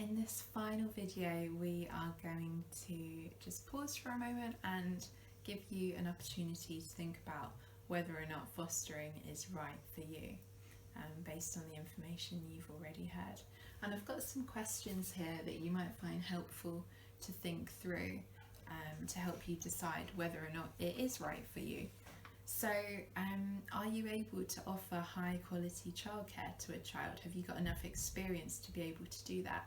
in this final video we are going to just pause for a moment and give you an opportunity to think about whether or not fostering is right for you, based on the information you've already heard. And I've got some questions here that you might find helpful to think through, to help you decide whether or not it is right for you. So, are you able to offer high quality childcare to a child? Have you got enough experience to be able to do that?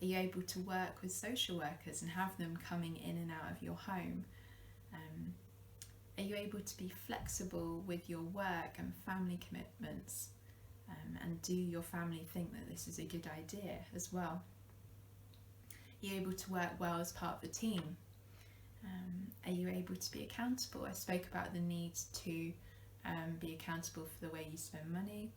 Are you able to work with social workers and have them coming in and out of your home? Are you able to be flexible with your work and family commitments? And do your family think that this is a good idea as well? Are you able to work well as part of the team? Are you able to be accountable? I spoke about the need to be accountable for the way you spend money,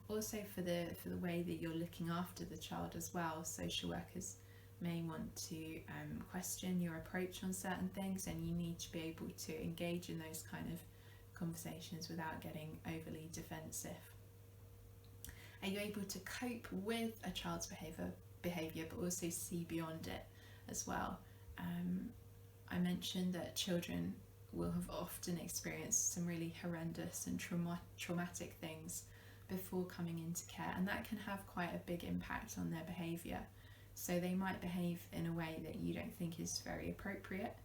also for the way that you're looking after the child as well. Social workers may want to question your approach on certain things, and you need to be able to engage in those kind of conversations without getting overly defensive. Are you able to cope with a child's behaviour but also see beyond it as well? I mentioned that children will have often experienced some really horrendous and traumatic things before coming into care, and that can have quite a big impact on their behaviour. So they might behave in a way that you don't think is very appropriate,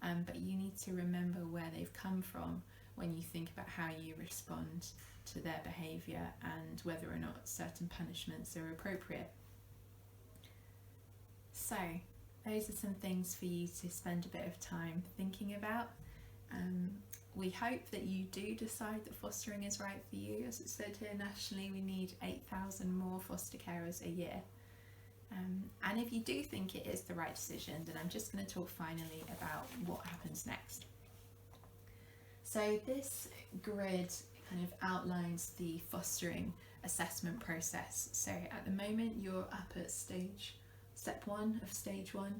but you need to remember where they've come from when you think about how you respond to their behaviour and whether or not certain punishments are appropriate. So those are some things for you to spend a bit of time thinking about. We hope that you do decide that fostering is right for you. As it said here, nationally we need 8,000 more foster carers a year. And if you do think it is the right decision, then I'm just going to talk finally about what happens next. So this grid kind of outlines the fostering assessment process. So at the moment you're up at step 1 of stage 1,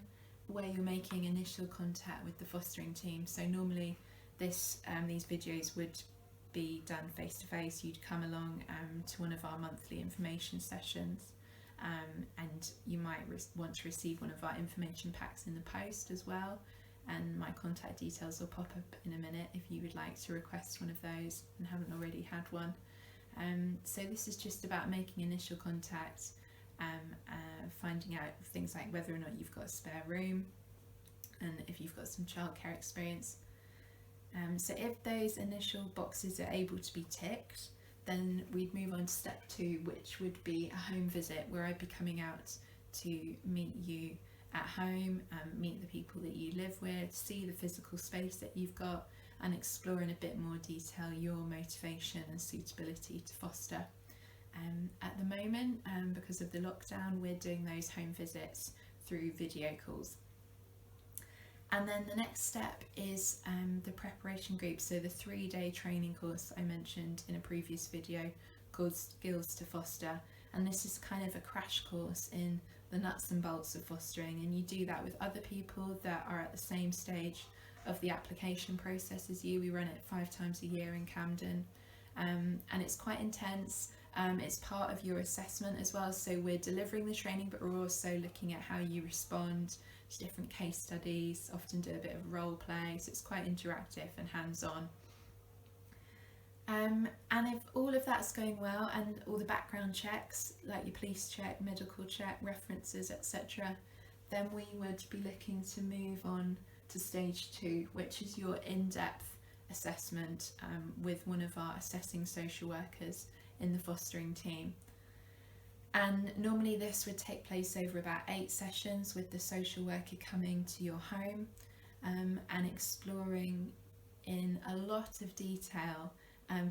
where you're making initial contact with the fostering team. So normally these videos would be done face to face. You'd come along to one of our monthly information sessions, and you might want to receive one of our information packs in the post as well, and my contact details will pop up in a minute if you would like to request one of those and haven't already had one. So this is just about making initial contact, finding out things like whether or not you've got a spare room and if you've got some childcare experience. So if those initial boxes are able to be ticked, then we'd move on to step 2, which would be a home visit, where I'd be coming out to meet you at home, meet the people that you live with, see the physical space that you've got, and explore in a bit more detail your motivation and suitability to foster. At the moment, because of the lockdown, we're doing those home visits through video calls. And then the next step is the preparation group, so the 3-day training course I mentioned in a previous video called Skills to Foster, and this is kind of a crash course in the nuts and bolts of fostering, and you do that with other people that are at the same stage of the application process as you. We run it 5 times a year in Camden, and it's quite intense. It's part of your assessment as well, so we're delivering the training, but we're also looking at how you respond to different case studies, often do a bit of role play, so it's quite interactive and hands-on. And if all of that's going well and all the background checks, like your police check, medical check, references, etc., then we would be looking to move on to stage 2, which is your in-depth assessment with one of our assessing social workers in the fostering team. And normally this would take place over about 8 sessions, with the social worker coming to your home and exploring in a lot of detail,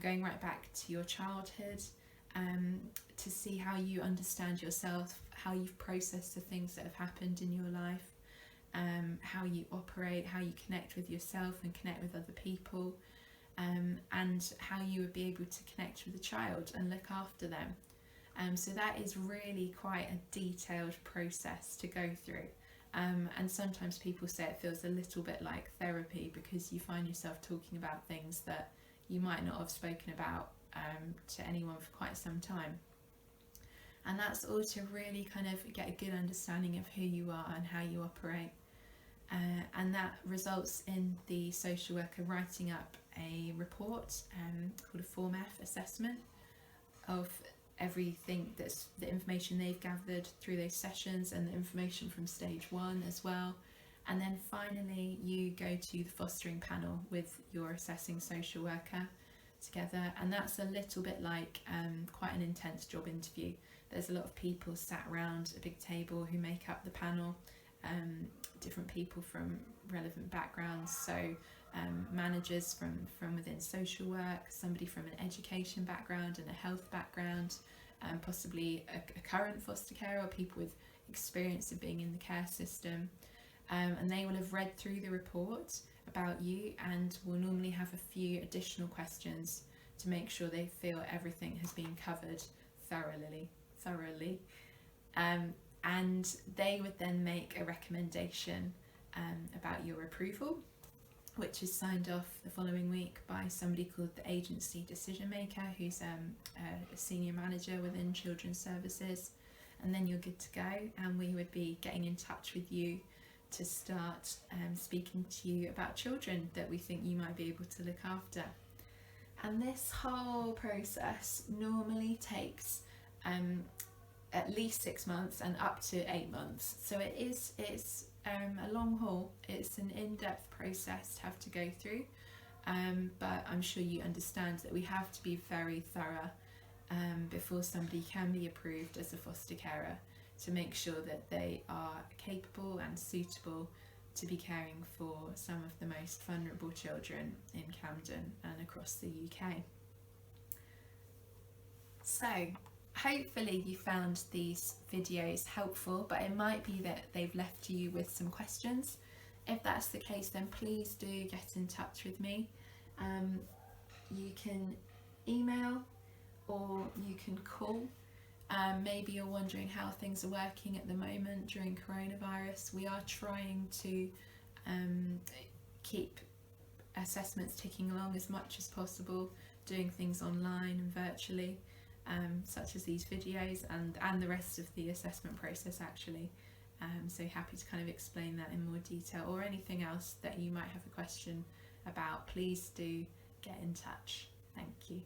going right back to your childhood, to see how you understand yourself, how you've processed the things that have happened in your life, how you operate, how you connect with yourself and connect with other people, and how you would be able to connect with the child and look after them. So that is really quite a detailed process to go through, and sometimes people say it feels a little bit like therapy, because you find yourself talking about things that you might not have spoken about to anyone for quite some time. and that's all to really kind of get a good understanding of who you are and how you operate. And that results in the social worker writing up a report called a Form F assessment of everything, that's the information they've gathered through those sessions and the information from stage 1 as well. And then finally you go to the fostering panel with your assessing social worker together, and that's a little bit like quite an intense job interview. There's a lot of people sat around a big table who make up the panel, different people from relevant backgrounds, so managers from within social work, somebody from an education background and a health background, possibly a current foster carer, or people with experience of being in the care system, and they will have read through the report about you and will normally have a few additional questions to make sure they feel everything has been covered thoroughly. And they would then make a recommendation about your approval, which is signed off the following week by somebody called the agency decision maker, who's a senior manager within Children's Services, and then you're good to go, and we would be getting in touch with you to start speaking to you about children that we think you might be able to look after. And this whole process normally takes at least 6 months and up to 8 months, so it's a long haul. It's an in-depth process to have to go through, but I'm sure you understand that we have to be very thorough before somebody can be approved as a foster carer, to make sure that they are capable and suitable to be caring for some of the most vulnerable children in Camden and across the UK. So hopefully you found these videos helpful, but it might be that they've left you with some questions. If that's the case, then please do get in touch with me. You can email or you can call. Maybe you're wondering how things are working at the moment during coronavirus. We are trying to keep assessments ticking along as much as possible, doing things online and virtually, such as these videos and the rest of the assessment process actually. So happy to kind of explain that in more detail, or anything else that you might have a question about. Please do get in touch. Thank you.